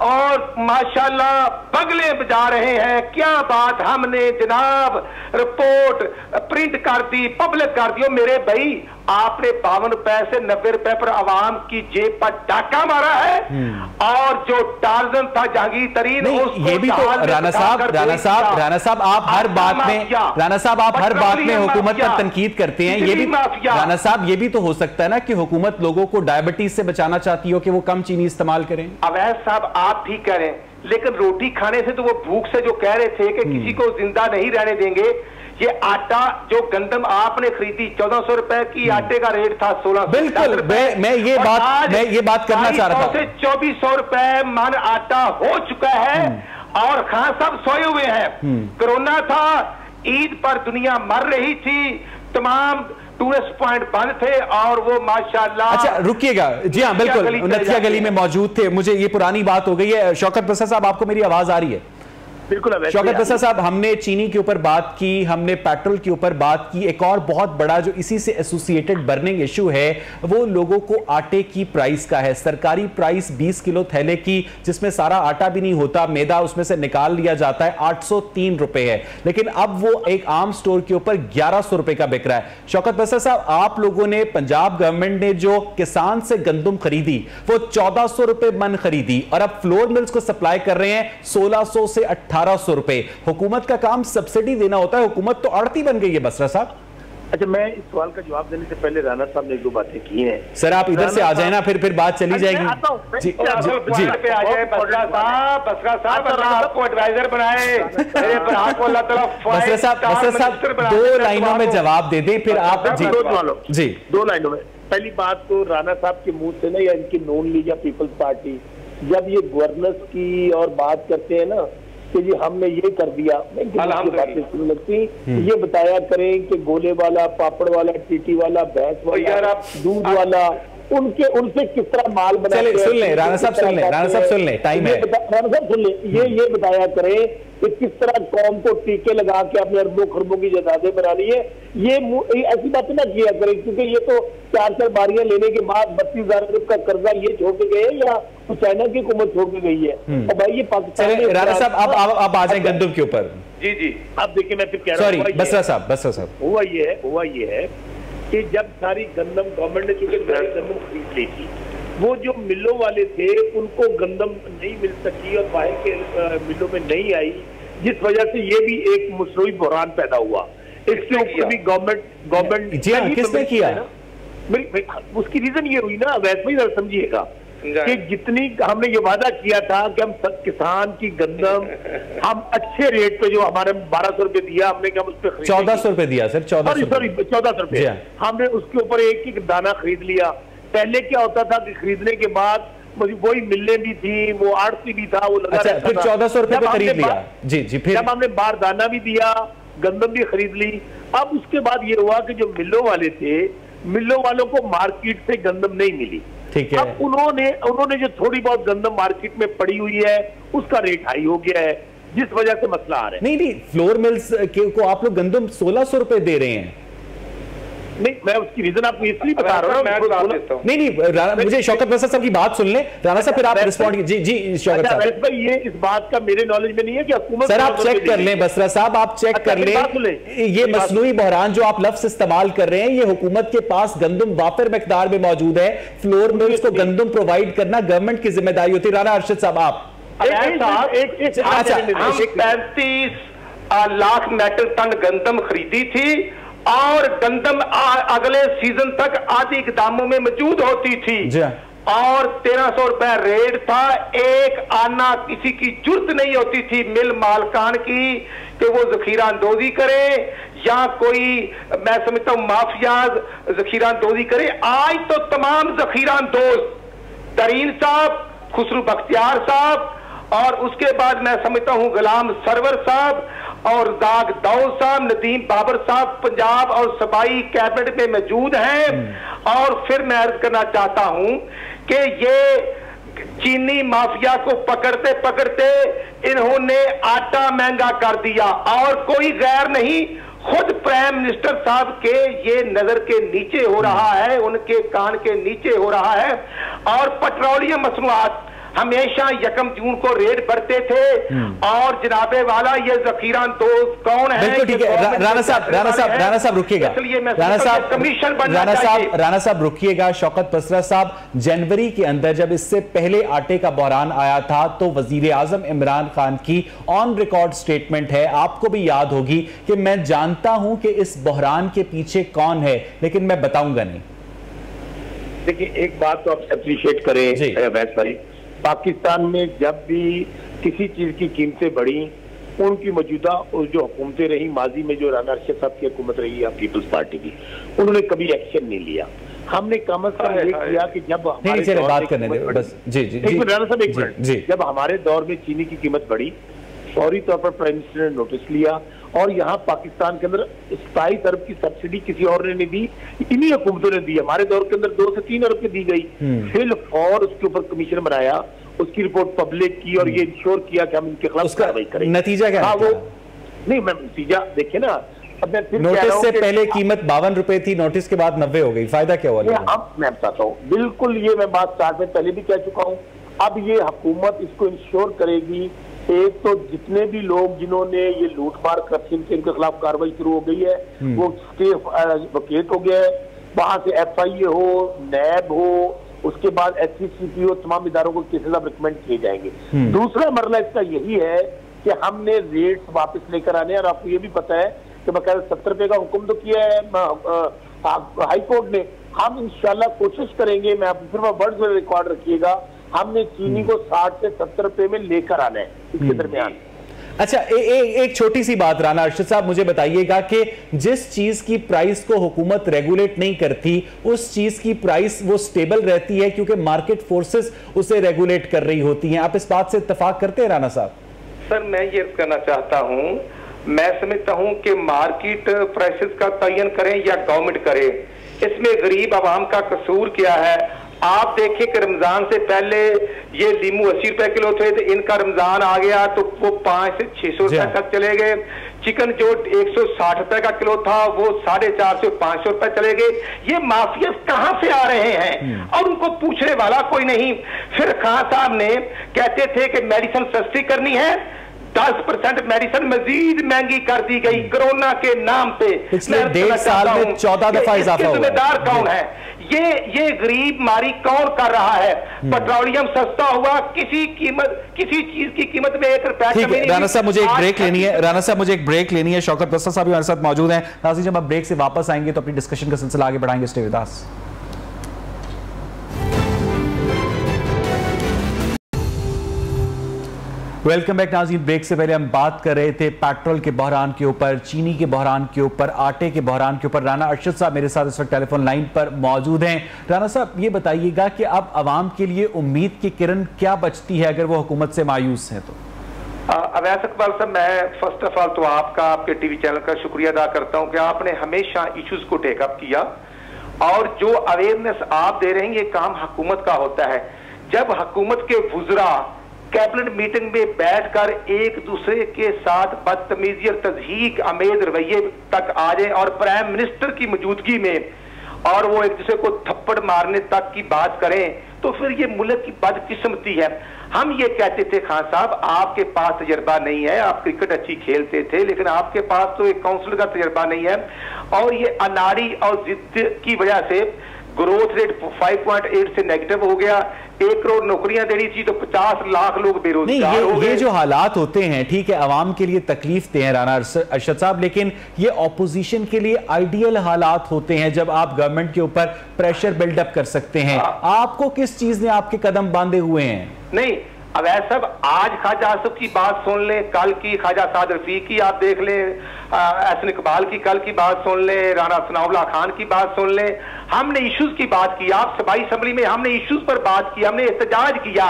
[SPEAKER 6] और माशाल्लाह बगले बजा रहे हैं। क्या बात, हमने जनाब रिपोर्ट प्रिंट कर दी, पब्लिक कर दी। मेरे भाई, आपने 52 रुपए से 90 रुपए पर आवाम की जेब पर डाका मारा है और जो टार्जन था जहांगीर तरीन,
[SPEAKER 1] ये भी तो राना साहब आप हर बात में हुकूमत पर तनकीद करते हैं। ये भी राना साहब, ये भी तो हो सकता है ना कि हुकूमत लोगों को डायबिटीज से बचाना चाहती हो कि वो कम चीनी इस्तेमाल करें।
[SPEAKER 6] अवैध साहब आप ठीक करें, लेकिन रोटी खाने से तो वो भूख से जो कह रहे थे कि किसी को जिंदा नहीं रहने देंगे। ये आटा जो गंदम आपने खरीदी 1400 रुपए की, आटे का रेट था 1600।
[SPEAKER 1] बिल्कुल, मैं ये बात करना चाह रहा था।
[SPEAKER 6] 2400 रुपए मन आटा हो चुका है और खान साहब सोए हुए हैं। कोरोना था, ईद पर दुनिया मर रही थी, तमाम टूरिस्ट पॉइंट बंद थे और वो माशाल्लाह।
[SPEAKER 1] अच्छा रुकिएगा, जी हाँ बिल्कुल, नथिया गली में मौजूद थे। मुझे ये पुरानी बात हो गई है। शौकत बसर साहब, आपको मेरी आवाज आ रही है?
[SPEAKER 3] बिल्कुल।
[SPEAKER 1] शौकत बसरा साहब, हमने चीनी के ऊपर बात की, हमने पेट्रोल के ऊपर बात की, एक और बहुत बड़ा जो इसी से एसोसिएटेड बर्निंग इशू है वो लोगों को आटे की प्राइस का है। सरकारी प्राइस 20 किलो थैले की, जिसमें सारा आटा भी नहीं होता, मैदा उसमें से निकाल लिया जाता है, 803 रुपए है, लेकिन अब वो एक आम स्टोर के ऊपर 1100 रुपए का बिक रहा है। शौकत बसरा साहब, आप लोगों ने, पंजाब गवर्नमेंट ने जो किसान से गंदम खरीदी वो 1400 रुपए मन खरीदी और अब फ्लोर मिल्स को सप्लाई कर रहे हैं 1600 से 1800 रुपए। हुकूमत का काम सब्सिडी देना होता है, हुकूमत तो आड़ती बन गई है। बसरा साहब,
[SPEAKER 3] अच्छा, मैं इस सवाल का जवाब देने से पहले राणा साहब ने 2 बातें की हैं।
[SPEAKER 1] सर आप इधर से आ जाए ना, फिर बात चली जाएगी। जी जी
[SPEAKER 6] पे आ जाए बसरा साहब, आपको एडवाइजर बनाए, मेरे पर आपको अल्लाह ताला।
[SPEAKER 1] बसरा साहब 2 लाइनों में जवाब दे दें, फिर आप जी
[SPEAKER 3] 2 लाइनों में। पहली बात तो राणा साहब के मुंह से ना, या इनकी नून लीग या पीपल्स पार्टी जब ये गवर्नेंस की और बात करते हैं ना कि जी हमने ये कर दिया, बातें सुन लगती, ये बताया करें कि गोले वाला, पापड़ वाला, टीटी वाला, भैंस वाला, दूध वाला, उनसे किस तरह माल बना।
[SPEAKER 1] सुन ले राणा साहब, सुन ले राणा साहब, सुन ले, टाइम है।
[SPEAKER 3] राणा साहब सुन ले, ये बताया करें कि किस तरह कौम को टीके लगा के अपने अरबों खरबों की जायदादें बना ली है। ये ऐसी बातें ना किया करें, क्योंकि ये तो 4 बारियां लेने के बाद 32,000 अरब का कर्जा ये छोड़ के गए या तो चाइना की हुकूमत छोड़ के गई है। और भाई ये पाकिस्तान।
[SPEAKER 1] राणा साहब अब आ जाए गंदम के ऊपर।
[SPEAKER 6] जी
[SPEAKER 3] अब देखिए, मैं फिर कह रहा हूँ,
[SPEAKER 1] सॉरी बसरा साहब,
[SPEAKER 3] हुआ ये है कि जब सारी गंदम गवर्नमेंट ने चूंकि गंदम खरीद ली थी, वो जो मिलों वाले थे उनको गंदम नहीं मिल सकी और बाहर के मिलों में नहीं आई, जिस वजह से ये भी एक मसनूई बहरान पैदा हुआ। इसके ऊपर भी गवर्नमेंट
[SPEAKER 1] जी हाँ, किसने किया?
[SPEAKER 3] उसकी रीजन ये हुई ना, वैसे ही समझिएगा कि जितनी हमने ये वादा किया था कि हम किसान की गंदम हम अच्छे रेट पे, जो हमारे 1200 रुपए दिया हमने, कि हम उस पर
[SPEAKER 1] 1400 रुपए दिया सर,
[SPEAKER 3] 1400 रुपए हमने उसके ऊपर एक दाना खरीद लिया। पहले क्या होता था कि खरीदने के बाद वही मिलने भी थी, वो आड़ती भी था, वो लगा।
[SPEAKER 1] अच्छा, फिर 1400 रुपए पे खरीद लिया। जी फिर
[SPEAKER 3] जब हमने बारदाना भी दिया, गंदम भी खरीद ली, अब उसके बाद ये हुआ कि जो मिलों वाले थे, मिलों वालों को मार्केट से गंदम नहीं मिली।
[SPEAKER 1] ठीक है,
[SPEAKER 3] अब उन्होंने जो थोड़ी बहुत गंदम मार्केट में पड़ी हुई है उसका रेट हाई हो गया है, जिस वजह से मसला आ रहा है।
[SPEAKER 1] नहीं, फ्लोर मिल्स को आप लोग गंदम 1600 रुपए दे रहे हैं।
[SPEAKER 3] नहीं, मैं उसकी रीजन आपको इसलिए बता रहा हूँ।
[SPEAKER 1] नहीं, मुझे शौकत बसरा साहब की बात सुन ले। राणा साहब फिर आप रिस्पॉन्ड। जी शौकत साहब,
[SPEAKER 3] भाई ये इस बात का मेरे नॉलेज में नहीं है कि हुकूमत।
[SPEAKER 1] सर आप चेक कर लें, बसरा साहब आप चेक कर लें, ये मसनूई बहरान जो आप लफ्ज इस्तेमाल कर रहे हैं, ये हुकूमत के पास गंदम वाफिर मिकदार में मौजूद है। फ्लोर मिल्स को गंदम प्रोवाइड करना गवर्नमेंट की जिम्मेदारी होती है। राणा अरशद साहब आप
[SPEAKER 6] 35 लाख मेट्रिक टन गंदम खरीदी थी और गंदम अगले सीजन तक आधी दामों में मौजूद होती थी और 1300 रुपए रेट था। एक आना किसी की जुर्त नहीं होती थी मिल मालकान की कि वो जखीरा अंदोजी करे या कोई, मैं समझता हूं माफिया जखीरा अंदोजी करे। आज तो तमाम जखीरा अंदोज तरीन साहब, खुसरू बख्तियार साहब और उसके बाद मैं समझता हूं गुलाम सरवर साहब और दाग दाऊद साहब, नदीम बाबर साहब पंजाब और सबाई कैबिनेट में मौजूद हैं। और फिर मैं अर्ज करना चाहता हूं कि ये चीनी माफिया को पकड़ते पकड़ते इन्होंने आटा महंगा कर दिया और कोई गैर नहीं, खुद प्राइम मिनिस्टर साहब के ये नजर के नीचे हो रहा है, उनके कान के नीचे हो रहा है। और पेट्रोलियम मसनूआत हमेशा 1 जून को रेट बढ़ते थे और जनाबे वाला ये जखीरा अंदोज कौन है?
[SPEAKER 1] बिल्कुल ठीक है। राणा साहब रुकिएगा, राणा साहब रुकिएगा। शौकत बसरा साहब, जनवरी के अंदर जब इससे पहले आटे का बहरान आया था तो वजीर आजम इमरान खान की ऑन रिकॉर्ड स्टेटमेंट है, आपको भी याद होगी, कि मैं जानता हूं कि इस बहरान के पीछे कौन है लेकिन मैं बताऊंगा नहीं।
[SPEAKER 3] देखिए, एक बात तो आप अप्रिशिएट करें वैस भाई, पाकिस्तान में जब भी किसी चीज की कीमतें बढ़ी, उनकी मौजूदा जो हुकूमतें रही माजी में, जो राणा अरशद साहब की हुकूमत रही या पीपल्स पार्टी की, उन्होंने कभी एक्शन नहीं लिया। हमने कम अज कम ये किया कि जब हमारे
[SPEAKER 1] बात करने दे बस। जी
[SPEAKER 3] राणा साहब एक मिनट, जब हमारे दौर में चीनी की कीमत बढ़ी, फौरी तौर पर प्राइम मिनिस्टर ने नोटिस लिया और यहाँ पाकिस्तान के अंदर 27 अरब की सब्सिडी किसी और ने नहीं दी, इन्हीं हुकूमतों ने दी। हमारे दौर के अंदर 2 से 3 अरब की दी गई। फिर फौर उसके ऊपर कमीशन बनाया उसकी रिपोर्ट पब्लिक की और ये इंश्योर किया कि हम इनके खिलाफ कार्रवाई करेंगे।
[SPEAKER 1] नतीजा क्या?
[SPEAKER 3] हाँ, वो नहीं, मैं नतीजा देखिए ना, अब मैं फिर
[SPEAKER 1] नोटिस से पहले कीमत 52 रुपए थी, नोटिस के बाद 90 हो गई, फायदा क्या हुआ?
[SPEAKER 3] अब मैं बताता हूँ, बिल्कुल ये मैं बात 4 दिन पहले भी कह चुका हूँ। अब ये हुकूमत इसको इंश्योर करेगी, एक तो जितने भी लोग जिन्होंने ये लूटमार करप्शन के इनके खिलाफ कार्रवाई शुरू हो गई है, वो स्टे वकेट हो गया है, वहां से FIA हो, नैब हो, उसके बाद SCCP हो, तमाम इदारों को केसेस अब रिकमेंड किए जाएंगे। दूसरा मरला इसका यही है कि हमने रेट्स वापस लेकर आने, और आपको ये भी पता है कि बकायदा 70 रुपए का हुक्म तो किया है हाई कोर्ट ने। हम इंशाल्लाह कोशिश करेंगे, मैं आपको सिर्फ वर्ड्स में रिकॉर्ड रखिएगा, हमने चीनी को 60 से 70 रुपए में लेकर आना है इसके दरमियान।
[SPEAKER 1] अच्छा, एक छोटी सी बात राना अरशद साहब, मुझे बताइएगा कि जिस चीज की प्राइस को हुकूमत रेगुलेट नहीं करती, उस चीज की प्राइस वो स्टेबल रहती है क्योंकि मार्केट फोर्सेस उसे रेगुलेट कर रही होती हैं। आप इस बात से इत्तेफाक करते हैं राना साहब?
[SPEAKER 6] सर, मैं ये कहना चाहता हूं, मैं समझता हूं कि मार्केट प्राइसेस का तयन करें या गवर्नमेंट करे, इसमें गरीब आवाम का कसूर क्या है? आप देखें कि रमजान से पहले ये लीमू 80 रुपए किलो थे, तो इनका रमजान आ गया तो वो 500 से 600 रुपए तक चले गए। चिकन जो 160 रुपए का किलो था वो 450 से 500 रुपए चले गए। ये माफिया कहां से आ रहे हैं और उनको पूछने वाला कोई नहीं। फिर खान साहब ने कहते थे कि मेडिसिन सस्ती करनी है, 10% मेडिसिन मजीद महंगी कर दी गई कोरोना के नाम पे।
[SPEAKER 1] पिछले 1.5 साल में 14 दफा इजाफा हुआ।
[SPEAKER 6] जिम्मेदार कौन है? ये गरीब मारी कौन कर रहा है? पेट्रोलियम सस्ता हुआ, किसी चीज की कीमत में 1 रुपया कमी नहीं।
[SPEAKER 1] राना साहब, मुझे एक ब्रेक लेनी है। राना साहब, मुझे एक ब्रेक लेनी है। शौकत बस्तर साहब भी हमारे साथ मौजूद हैं। नाज़रीन, जब आप ब्रेक से वापस आएंगे तो अपनी डिस्कशन का सिलसिला आगे बढ़ाएंगे। Stay with us. Welcome back नाज़रीन। ब्रेक से पहले हम बात कर रहे थे पेट्रोल के बहरान के ऊपर, चीनी के बहरान के ऊपर, आटे के बहरान के ऊपर। राना अरशद साहब मेरे साथ इस वक्त टेलीफोन लाइन पर मौजूद हैं। राना साहब, ये बताइएगा कि अब आवाम के लिए उम्मीद की किरण क्या बचती है अगर वो हुकूमत से मायूस है तो?
[SPEAKER 6] अवैस इकबाल साहब, मैं फर्स्ट ऑफ ऑल तो आपका, आपके टीवी चैनल का शुक्रिया अदा करता हूं कि आपने हमेशा इश्यूज को टेकअप किया और जो अवेयरनेस आप दे रहे हैं ये काम हुकूमत का होता है। जब हुकूमत के वुज़रा कैबिनेट मीटिंग में बैठकर एक दूसरे के साथ बदतमीजी और तज़हीक आमेद रवैये तक आ जाए और प्राइम मिनिस्टर की मौजूदगी में और वो एक दूसरे को थप्पड़ मारने तक की बात करें तो फिर ये मुल्क की बदकिस्मती है। हम ये कहते थे खान साहब, आपके पास तजर्बा नहीं है, आप क्रिकेट अच्छी खेलते थे लेकिन आपके पास तो एक काउंसिलर का तजर्बा नहीं है और ये अनाड़ी और जिद की वजह से ग्रोथ रेट 5.8 से नेगेटिव हो गया। 1 करोड़ नौकरियां देनी थी तो 50 लाख लोग बेरोजगार हो गए।
[SPEAKER 1] ये जो हालात होते हैं, ठीक है, अवाम के लिए तकलीफ दे हैं राना अरशद साहब, लेकिन ये ऑपोजिशन के लिए आइडियल हालात होते हैं जब आप गवर्नमेंट के ऊपर प्रेशर बिल्डअप कर सकते हैं। आपको किस चीज ने आपके कदम बांधे हुए हैं?
[SPEAKER 6] नहीं, अब ऐसा आज ख्वाजा आसिफ की बात सुन लें, कल की ख्वाजा साद रफीक की आप देख लें, एहसन इकबाल की कल की बात सुन लें, राना सनाउल्लाह खान की बात सुन लें। हमने इश्यूज की बात की, आप सबाई असम्बली में हमने इश्यूज पर बात की, हमने एहतजाज किया,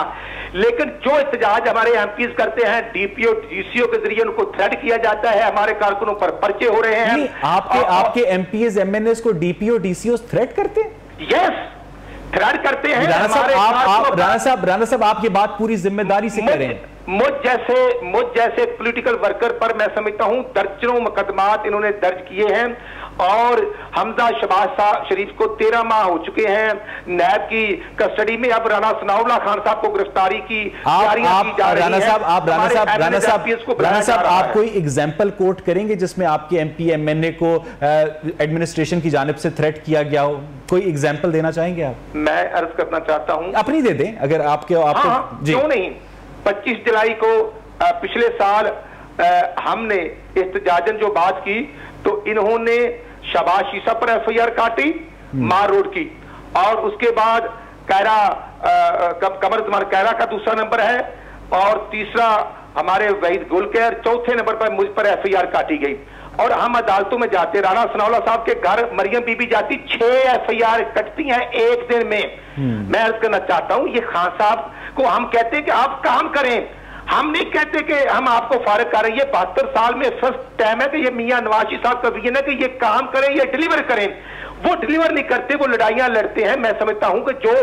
[SPEAKER 6] लेकिन जो एहतजाज हमारे एमपीज करते हैं DPO DCO के जरिए उनको थ्रेट किया जाता है, हमारे कारकुनों पर पर्चे हो रहे हैं।
[SPEAKER 1] आपके MPs MNAs को DPO DCOs थ्रेट करते हैं?
[SPEAKER 6] यस, थ्रेट करते हैं।
[SPEAKER 1] राना साहब, आप ये बात पूरी जिम्मेदारी से करें।
[SPEAKER 6] मुझ जैसे पॉलिटिकल वर्कर पर मैं समझता हूं दर्जनों मुकदमात इन्होंने दर्ज किए हैं और हमजा शहबाज शरीफ को 13 माह हो चुके हैं नैब की कस्टडी में। अब राना सनाउल्लाह खान साहब को गिरफ्तारी की तैयारियां की जा रही हैं।
[SPEAKER 1] राना साहब, आप कोई एग्जाम्पल कोट करेंगे जिसमें आपके MP MNA को एडमिनिस्ट्रेशन की जानिब से थ्रेट किया गया हो? कोई एग्जाम्पल देना चाहेंगे आप?
[SPEAKER 6] मैं अर्ज करना चाहता हूं,
[SPEAKER 1] अपनी दे दें अगर आपके।
[SPEAKER 6] क्यों नहीं। 25 जुलाई को पिछले साल हमने एहतजाजन जो बात की तो इन्होंने शहबाज शीशा पर FIR काटी, मार रोड की, और उसके बाद कैरा कमर जमान कैरा का दूसरा नंबर है और तीसरा हमारे वहीद गुलकेर, चौथे नंबर पर मुझ पर FIR काटी गई और हम अदालतों में जाते। राना सनाउल्लाह साहब के घर मरियम बीबी जाती, 6 FIR कटती हैं एक दिन में। मैं अर्ज करना चाहता हूं, ये खान साहब को हम कहते हैं कि आप काम करें, हम नहीं कहते कि हम आपको फारिग कर रहे हैं। ये 72 साल में फर्स्ट टाइम है कि ये मियां नवाज शरीफ साहब का विजन है कि ये काम करें, ये डिलीवर करें। वो डिलीवर नहीं करते, वो लड़ाइयां लड़ते हैं। मैं समझता हूं कि जो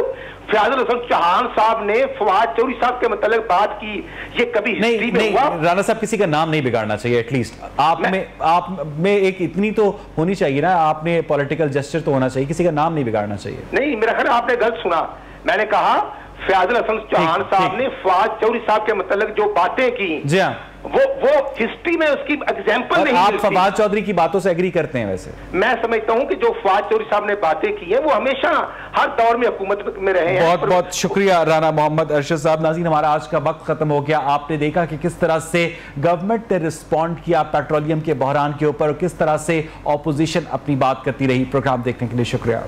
[SPEAKER 6] फयाजुल हसन चौहान साहब ने फवाद चौधरी साहब के मतलब बात की, ये कभी हिस्ट्री में हुआ?
[SPEAKER 1] राणा साहब, किसी का नाम नहीं बिगाड़ना चाहिए। एटलीस्ट आप में एक इतनी तो होनी चाहिए ना, आपने पॉलिटिकल जेस्चर तो होना चाहिए, किसी का नाम नहीं बिगाड़ना चाहिए।
[SPEAKER 6] नहीं, मेरा ख्याल आपने गलत सुना। मैंने कहा फयाजुल हसन चौहान साहब ने फवाद चौधरी साहब के मतलब जो बातें की,
[SPEAKER 1] जी हाँ,
[SPEAKER 6] वो हिस्ट्री में उसकी एग्जाम्पल नहीं।
[SPEAKER 1] आप फवाद चौधरी की बातों से एग्री करते हैं? वैसे
[SPEAKER 6] मैं समझता हूं कि जो फवाद चौधरी साहब ने बातें की हैं वो हमेशा हर दौर में हुकूमत में रहे हैं।
[SPEAKER 1] बहुत बहुत शुक्रिया राणा मोहम्मद अरशद साहब। नाज़रीन, हमारा आज का वक्त खत्म हो गया। आपने देखा कि किस तरह से गवर्नमेंट ने रिस्पॉन्ड किया पेट्रोलियम के बहरान के ऊपर और किस तरह से ऑपोजिशन अपनी बात करती रही। प्रोग्राम देखने के लिए शुक्रिया।